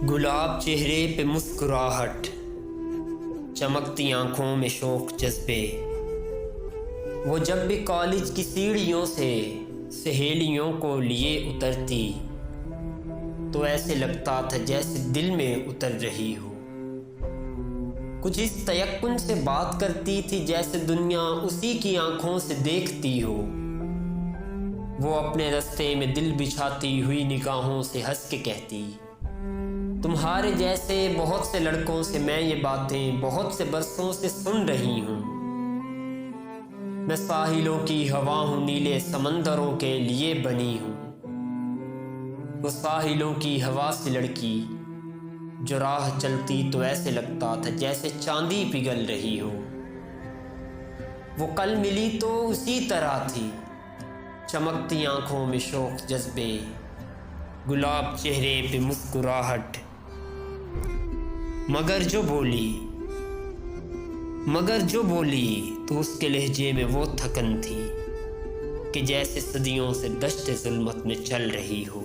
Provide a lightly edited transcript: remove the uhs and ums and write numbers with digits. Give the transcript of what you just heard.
गुलाब चेहरे पे मुस्कुराहट, चमकती आंखों में शौक जज्बे। वो जब भी कॉलेज की सीढ़ियों से सहेलियों को लिए उतरती तो ऐसे लगता था जैसे दिल में उतर रही हो। कुछ इस तयक्कुन से बात करती थी जैसे दुनिया उसी की आंखों से देखती हो। वो अपने रास्ते में दिल बिछाती हुई निगाहों से हंस के कहती, तुम्हारे जैसे बहुत से लड़कों से मैं ये बातें बहुत से बरसों से सुन रही हूँ। मैं साहिलों की हवा हूँ, नीले समंदरों के लिए बनी हूँ। वो साहिलों की हवा से लड़की जो राह चलती तो ऐसे लगता था जैसे चांदी पिघल रही हो। वो कल मिली तो उसी तरह थी, चमकती आंखों में शौक जज्बे, गुलाब चेहरे पे मुस्कुराहट। मगर जो बोली तो उसके लहजे में वो थकन थी कि जैसे सदियों से दश्त ज़ुल्मत में चल रही हो।